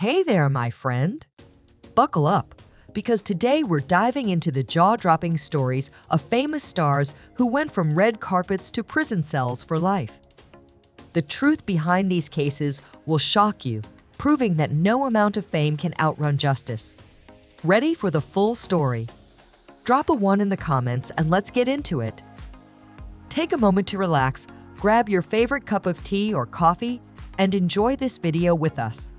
Hey there, my friend. Buckle up, because today we're diving into the jaw-dropping stories of famous stars who went from red carpets to prison cells for life. The truth behind these cases will shock you, proving that no amount of fame can outrun justice. Ready for the full story? Drop a 1 in the comments and let's get into it. Take a moment to relax, grab your favorite cup of tea or coffee, and enjoy this video with us.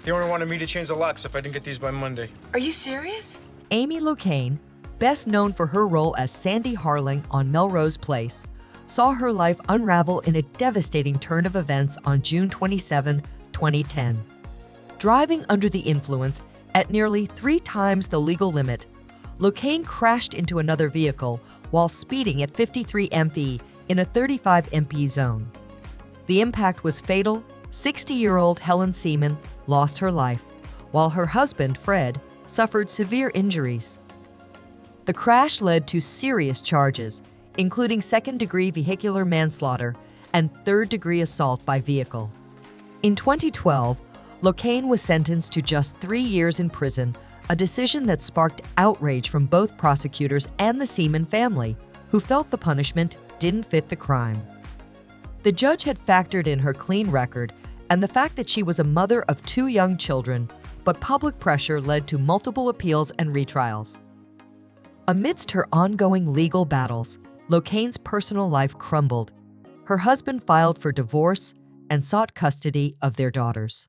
The owner wanted me to change the locks if I didn't get these by Monday. Are you serious? Amy Locane, best known for her role as Sandy Harling on Melrose Place, saw her life unravel in a devastating turn of events on June 27, 2010. Driving under the influence at nearly 3 times the legal limit, Locane crashed into another vehicle while speeding at 53 mph in a 35 mph zone. The impact was fatal. 60-year-old Helen Seaman lost her life, while her husband, Fred, suffered severe injuries. The crash led to serious charges, including second-degree vehicular manslaughter and third-degree assault by vehicle. In 2012, Locane was sentenced to just 3 years in prison, a decision that sparked outrage from both prosecutors and the Seaman family, who felt the punishment didn't fit the crime. The judge had factored in her clean record and the fact that she was a mother of 2 young children, but public pressure led to multiple appeals and retrials. Amidst her ongoing legal battles, Locane's personal life crumbled. Her husband filed for divorce and sought custody of their daughters.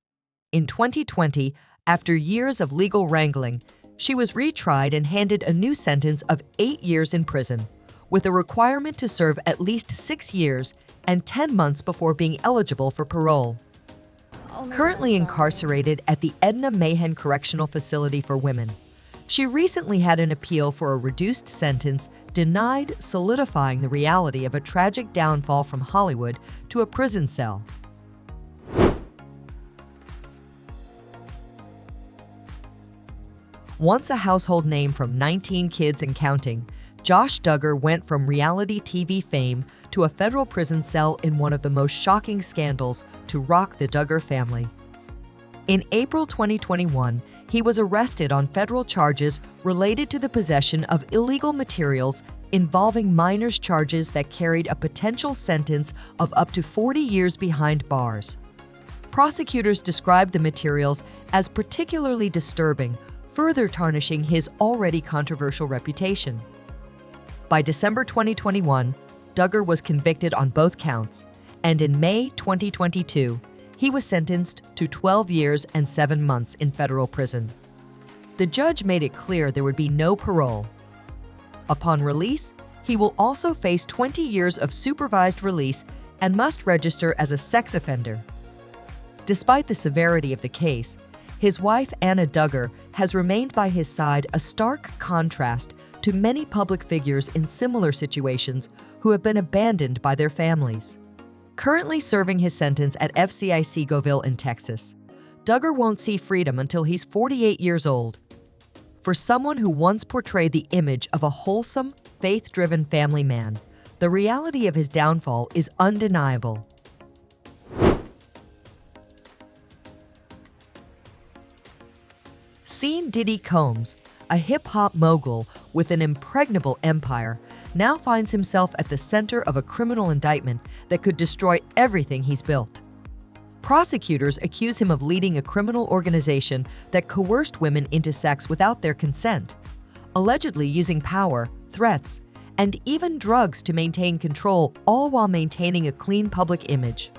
In 2020, after years of legal wrangling, she was retried and handed a new sentence of 8 years in prison, with a requirement to serve at least 6 years and 10 months before being eligible for parole. Currently incarcerated at the Edna Mayhem Correctional Facility for Women, she recently had an appeal for a reduced sentence denied, solidifying the reality of a tragic downfall from Hollywood to a prison cell. Once a household name from 19 Kids and Counting, Josh Duggar went from reality TV fame to a federal prison cell in one of the most shocking scandals to rock the Duggar family. In April 2021, he was arrested on federal charges related to the possession of illegal materials involving minors, charges that carried a potential sentence of up to 40 years behind bars. Prosecutors described the materials as particularly disturbing, further tarnishing his already controversial reputation. By December 2021, Duggar was convicted on both counts, and in May 2022, he was sentenced to 12 years and 7 months in federal prison. The judge made it clear there would be no parole. Upon release, he will also face 20 years of supervised release and must register as a sex offender. Despite the severity of the case, his wife, Anna Duggar, has remained by his side, a stark contrast to many public figures in similar situations who have been abandoned by their families. Currently serving his sentence at FCIC Goville in Texas, Duggar won't see freedom until he's 48 years old. For someone who once portrayed the image of a wholesome, faith-driven family man, the reality of his downfall is undeniable. Sean Diddy Combs, a hip-hop mogul with an impregnable empire, now finds himself at the center of a criminal indictment that could destroy everything he's built. Prosecutors accuse him of leading a criminal organization that coerced women into sex without their consent, allegedly using power, threats, and even drugs to maintain control, all while maintaining a clean public image.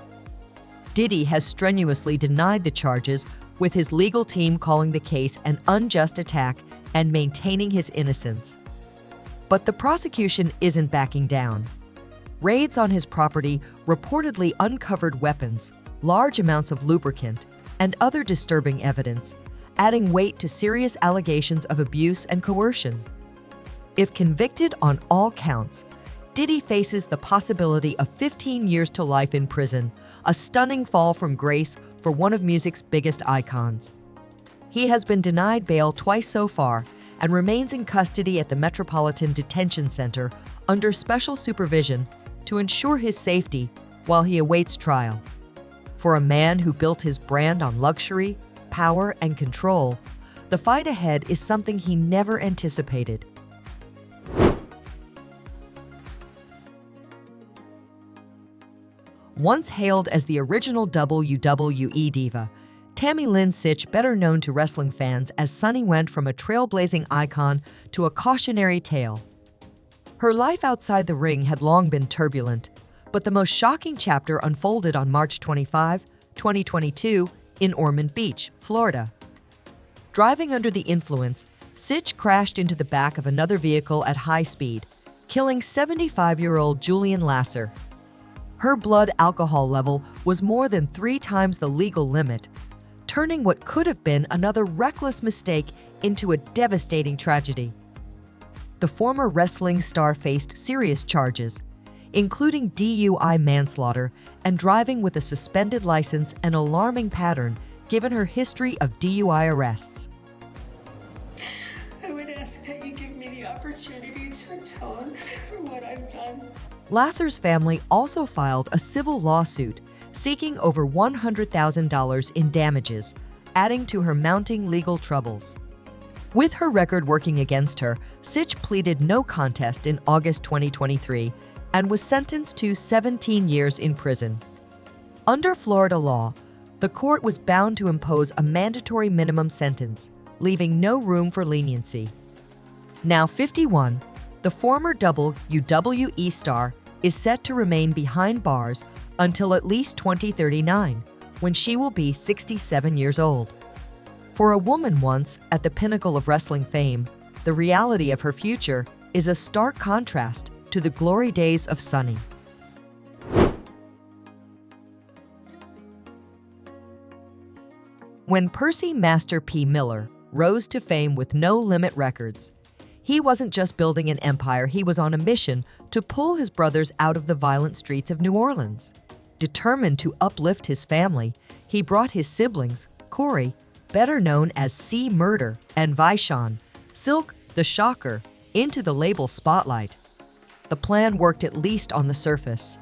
Diddy has strenuously denied the charges, with his legal team calling the case an unjust attack and maintaining his innocence. But the prosecution isn't backing down. Raids on his property reportedly uncovered weapons, large amounts of lubricant, and other disturbing evidence, adding weight to serious allegations of abuse and coercion. If convicted on all counts, Diddy faces the possibility of 15 years to life in prison, a stunning fall from grace for one of music's biggest icons. He has been denied bail twice so far and remains in custody at the Metropolitan Detention Center under special supervision to ensure his safety while he awaits trial. For a man who built his brand on luxury, power, and control, the fight ahead is something he never anticipated. Once hailed as the original WWE diva, Tammy Lynn Sytch, better known to wrestling fans as Sunny, went from a trailblazing icon to a cautionary tale. Her life outside the ring had long been turbulent, but the most shocking chapter unfolded on March 25, 2022, in Ormond Beach, Florida. Driving under the influence, Sytch crashed into the back of another vehicle at high speed, killing 75-year-old Julian Lasser. Her blood alcohol level was more than 3 times the legal limit, turning what could have been another reckless mistake into a devastating tragedy. The former wrestling star faced serious charges, including DUI manslaughter and driving with a suspended license, an alarming pattern given her history of DUI arrests. I would ask that you give me the opportunity to atone for what I've done. Lasser's family also filed a civil lawsuit seeking over $100,000 in damages, adding to her mounting legal troubles. With her record working against her, Sytch pleaded no contest in August 2023 and was sentenced to 17 years in prison. Under Florida law, the court was bound to impose a mandatory minimum sentence, leaving no room for leniency. Now 51, the former WWE star is set to remain behind bars until at least 2039, when she will be 67 years old. For a woman once at the pinnacle of wrestling fame, the reality of her future is a stark contrast to the glory days of Sunny. When Percy Master P. Miller rose to fame with No Limit Records, he wasn't just building an empire, he was on a mission to pull his brothers out of the violent streets of New Orleans. Determined to uplift his family, he brought his siblings, Corey, better known as C. Murder, and Vishon, Silk the Shocker, into the label spotlight. The plan worked, at least on the surface.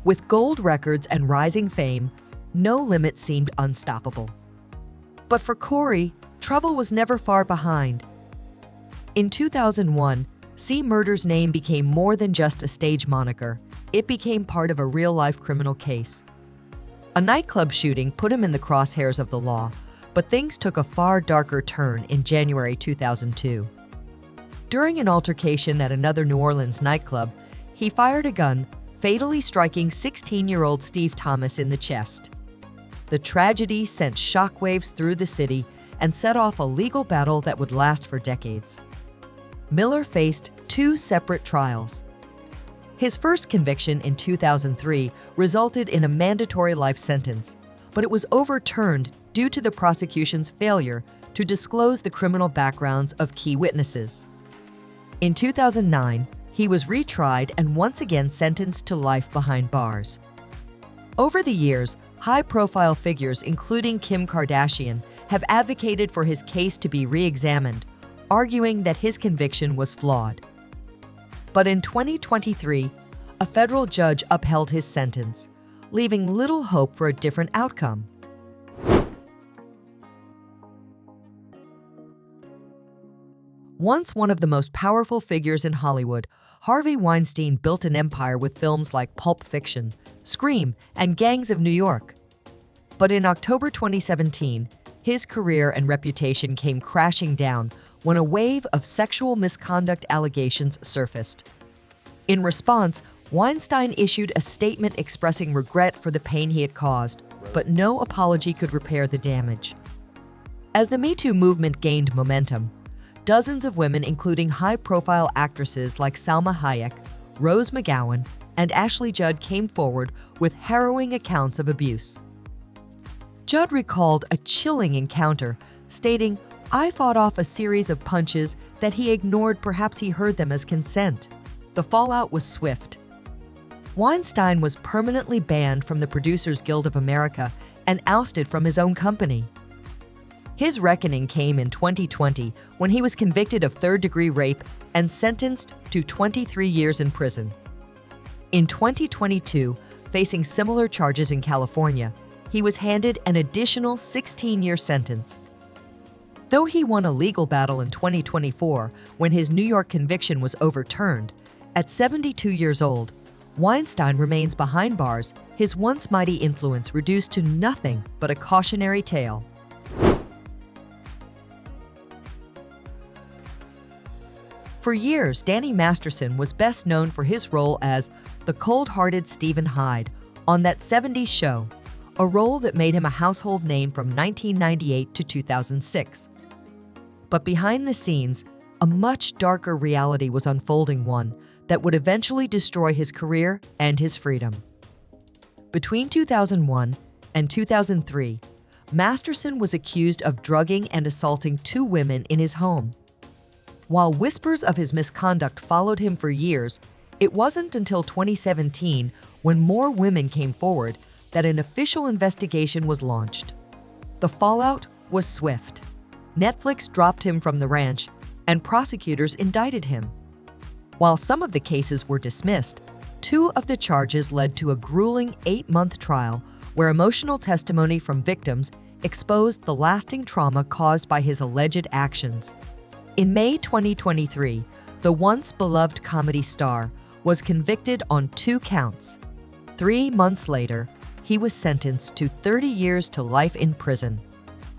With gold records and rising fame, No Limit seemed unstoppable. But for Corey, trouble was never far behind. In 2001, C. Murder's name became more than just a stage moniker. It became part of a real-life criminal case. A nightclub shooting put him in the crosshairs of the law, but things took a far darker turn in January 2002. During an altercation at another New Orleans nightclub, he fired a gun, fatally striking 16-year-old Steve Thomas in the chest. The tragedy sent shockwaves through the city and set off a legal battle that would last for decades. Miller faced 2 separate trials. His first conviction in 2003 resulted in a mandatory life sentence, but it was overturned due to the prosecution's failure to disclose the criminal backgrounds of key witnesses. In 2009, he was retried and once again sentenced to life behind bars. Over the years, high-profile figures including Kim Kardashian have advocated for his case to be re-examined, arguing that his conviction was flawed. But in 2023, a federal judge upheld his sentence, leaving little hope for a different outcome. Once one of the most powerful figures in Hollywood, Harvey Weinstein built an empire with films like Pulp Fiction, Scream, and Gangs of New York. But in October 2017, his career and reputation came crashing down when a wave of sexual misconduct allegations surfaced. In response, Weinstein issued a statement expressing regret for the pain he had caused, but no apology could repair the damage. As the Me Too movement gained momentum, dozens of women, including high-profile actresses like Salma Hayek, Rose McGowan, and Ashley Judd, came forward with harrowing accounts of abuse. Judd recalled a chilling encounter, stating, "I fought off a series of punches that he ignored, perhaps he heard them as consent." The fallout was swift. Weinstein was permanently banned from the Producers Guild of America and ousted from his own company. His reckoning came in 2020 when he was convicted of third-degree rape and sentenced to 23 years in prison. In 2022, facing similar charges in California, he was handed an additional 16-year sentence. Though he won a legal battle in 2024 when his New York conviction was overturned, at 72 years old, Weinstein remains behind bars, his once mighty influence reduced to nothing but a cautionary tale. For years, Danny Masterson was best known for his role as the cold-hearted Stephen Hyde on That 70s Show, a role that made him a household name from 1998 to 2006. But behind the scenes, a much darker reality was unfolding, one that would eventually destroy his career and his freedom. Between 2001 and 2003, Masterson was accused of drugging and assaulting 2 women in his home. While whispers of his misconduct followed him for years, it wasn't until 2017, when more women came forward, that an official investigation was launched. The fallout was swift. Netflix dropped him from the ranch, and prosecutors indicted him. While some of the cases were dismissed, 2 of the charges led to a grueling 8-month trial where emotional testimony from victims exposed the lasting trauma caused by his alleged actions. In May 2023, the once beloved comedy star was convicted on 2 counts. 3 months later, he was sentenced to 30 years to life in prison.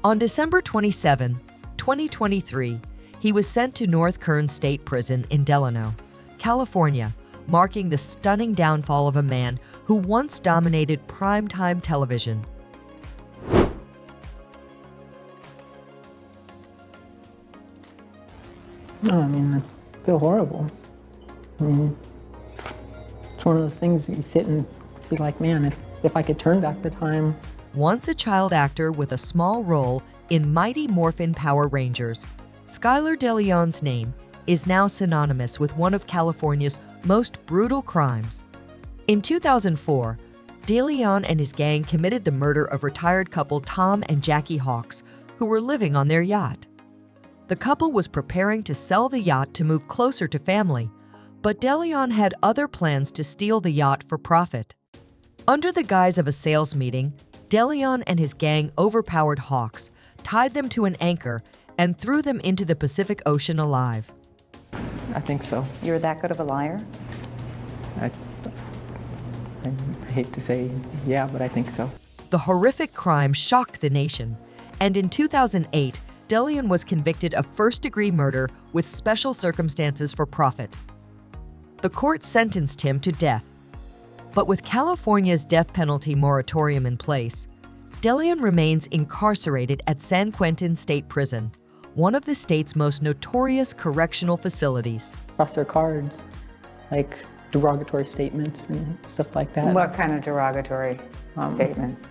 On December 27, 2023, he was sent to North Kern State Prison in Delano, California, marking the stunning downfall of a man who once dominated primetime television. No, I mean, I feel horrible. I mean, it's one of those things that you sit and be like, man, if I could turn back the time. Once a child actor with a small role in Mighty Morphin Power Rangers, Skylar DeLeon's name is now synonymous with one of California's most brutal crimes. In 2004, DeLeon and his gang committed the murder of retired couple Tom and Jackie Hawks, who were living on their yacht. The couple was preparing to sell the yacht to move closer to family, but DeLeon had other plans to steal the yacht for profit. Under the guise of a sales meeting, DeLeon and his gang overpowered Hawks, tied them to an anchor, and threw them into the Pacific Ocean alive. I think so. You're that good of a liar? I hate to say yeah, but I think so. The horrific crime shocked the nation, and in 2008, DeLeon was convicted of first-degree murder with special circumstances for profit. The court sentenced him to death. But with California's death penalty moratorium in place, DeLeon remains incarcerated at San Quentin State Prison, one of the state's most notorious correctional facilities. Across their cards, like derogatory statements and stuff like that. What kind of derogatory statements?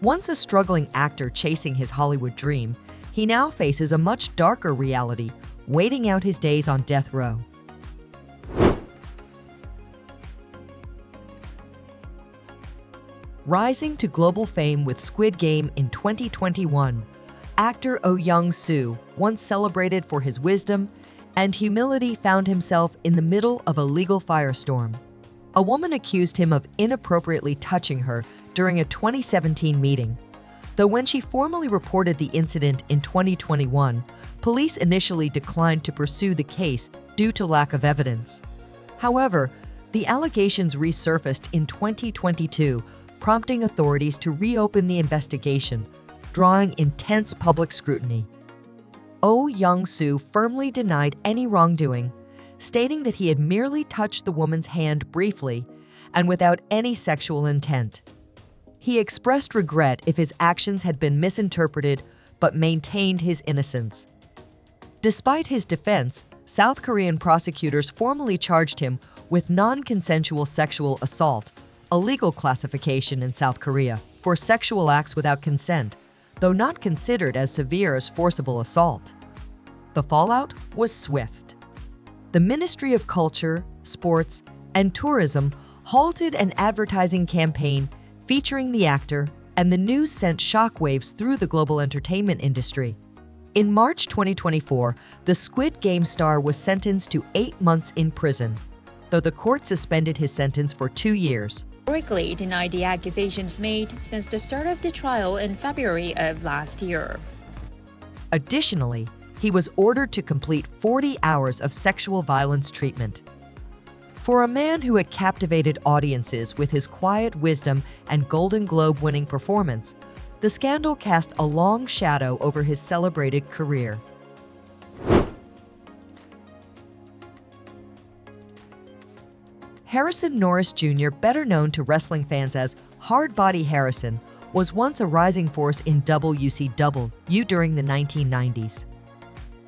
Once a struggling actor chasing his Hollywood dream, he now faces a much darker reality, waiting out his days on death row. Rising to global fame with Squid Game in 2021, actor Oh Young-soo, once celebrated for his wisdom and humility, found himself in the middle of a legal firestorm. A woman accused him of inappropriately touching her during a 2017 meeting. Though when she formally reported the incident in 2021, police initially declined to pursue the case due to lack of evidence. However, the allegations resurfaced in 2022, prompting authorities to reopen the investigation, drawing intense public scrutiny. Oh Young-soo firmly denied any wrongdoing, stating that he had merely touched the woman's hand briefly and without any sexual intent. He expressed regret if his actions had been misinterpreted, but maintained his innocence. Despite his defense, South Korean prosecutors formally charged him with non-consensual sexual assault, a legal classification in South Korea for sexual acts without consent, though not considered as severe as forcible assault. The fallout was swift. The Ministry of Culture, Sports, and Tourism halted an advertising campaign featuring the actor, and the news sent shockwaves through the global entertainment industry. In March 2024, the Squid Game star was sentenced to 8 months in prison, though the court suspended his sentence for 2 years. categorically denied the accusations made since the start of the trial in February of last year. Additionally, he was ordered to complete 40 hours of sexual violence treatment. For a man who had captivated audiences with his quiet wisdom and Golden Globe-winning performance, the scandal cast a long shadow over his celebrated career. Harrison Norris Jr., better known to wrestling fans as Hard Body Harrison, was once a rising force in WCW during the 1990s.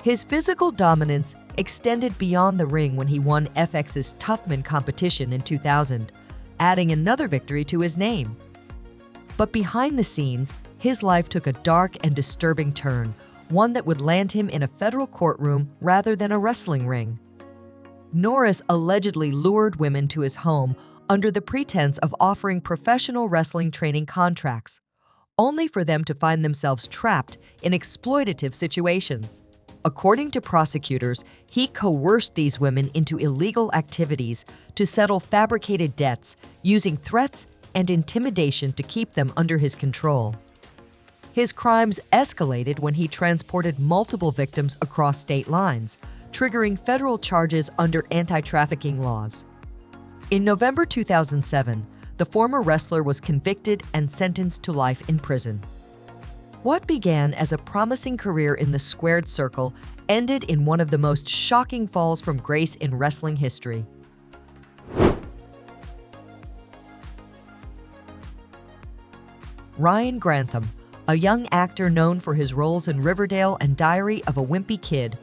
His physical dominance extended beyond the ring when he won FX's Toughman competition in 2000, adding another victory to his name. But behind the scenes, his life took a dark and disturbing turn, one that would land him in a federal courtroom rather than a wrestling ring. Norris allegedly lured women to his home under the pretense of offering professional wrestling training contracts, only for them to find themselves trapped in exploitative situations. According to prosecutors, he coerced these women into illegal activities to settle fabricated debts, using threats and intimidation to keep them under his control. His crimes escalated when he transported multiple victims across state lines, triggering federal charges under anti-trafficking laws. In November 2007, the former wrestler was convicted and sentenced to life in prison. What began as a promising career in the squared circle ended in one of the most shocking falls from grace in wrestling history. Ryan Grantham, a young actor known for his roles in Riverdale and Diary of a Wimpy Kid,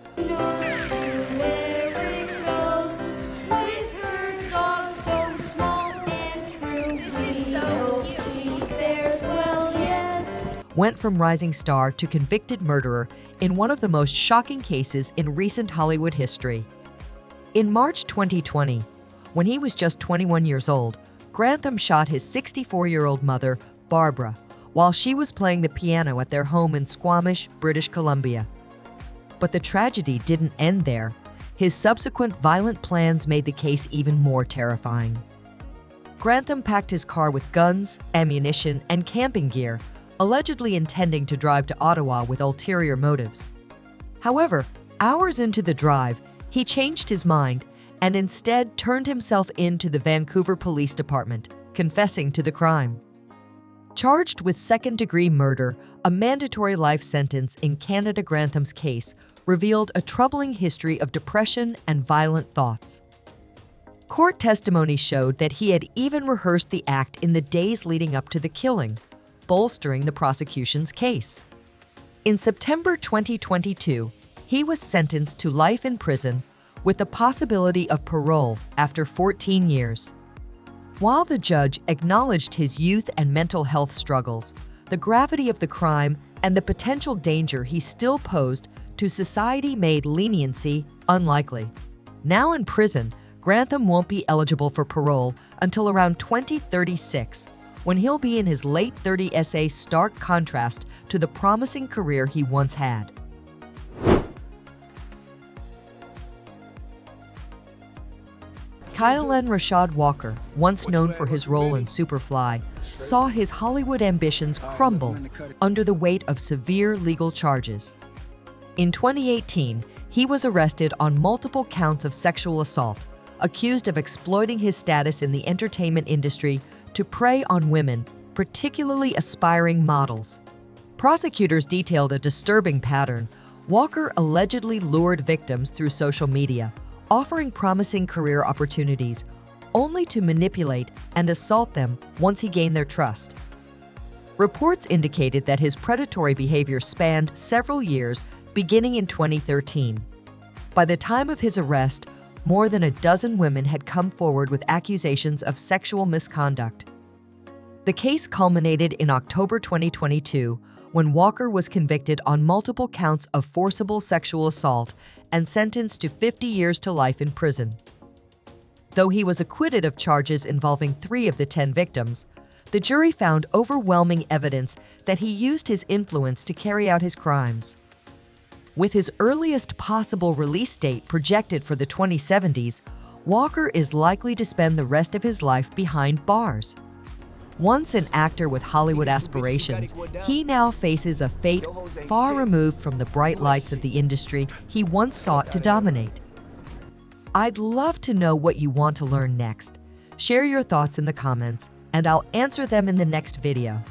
went from rising star to convicted murderer in one of the most shocking cases in recent Hollywood history. In March 2020, when he was just 21 years old, Grantham shot his 64-year-old mother, Barbara, while she was playing the piano at their home in Squamish, British Columbia. But the tragedy didn't end there. His subsequent violent plans made the case even more terrifying. Grantham packed his car with guns, ammunition, and camping gear, allegedly intending to drive to Ottawa with ulterior motives. However, hours into the drive, he changed his mind and instead turned himself in to the Vancouver Police Department, confessing to the crime. Charged with second-degree murder, a mandatory life sentence in Canada, Grantham's case revealed a troubling history of depression and violent thoughts. Court testimony showed that he had even rehearsed the act in the days leading up to the killing, bolstering the prosecution's case. In September 2022, he was sentenced to life in prison with the possibility of parole after 14 years. While the judge acknowledged his youth and mental health struggles, the gravity of the crime and the potential danger he still posed to society made leniency unlikely. Now in prison, Grantham won't be eligible for parole until around 2036, when he'll be in his late 30s, a stark contrast to the promising career he once had. Kyle N. Rashad Walker, once known for his role in Superfly, saw his Hollywood ambitions crumble under the weight of severe legal charges. In 2018, he was arrested on multiple counts of sexual assault, accused of exploiting his status in the entertainment industry to prey on women, particularly aspiring models. Prosecutors detailed a disturbing pattern. Walker allegedly lured victims through social media, offering promising career opportunities, only to manipulate and assault them once he gained their trust. Reports indicated that his predatory behavior spanned several years, beginning in 2013. By the time of his arrest, more than a dozen women had come forward with accusations of sexual misconduct. The case culminated in October 2022 when Walker was convicted on multiple counts of forcible sexual assault and sentenced to 50 years to life in prison. Though he was acquitted of charges involving 3 of the 10 victims, the jury found overwhelming evidence that he used his influence to carry out his crimes. With his earliest possible release date projected for the 2070s, Walker is likely to spend the rest of his life behind bars. Once an actor with Hollywood aspirations, he now faces a fate far removed from the bright lights of the industry he once sought to dominate. I'd love to know what you want to learn next. Share your thoughts in the comments, and I'll answer them in the next video.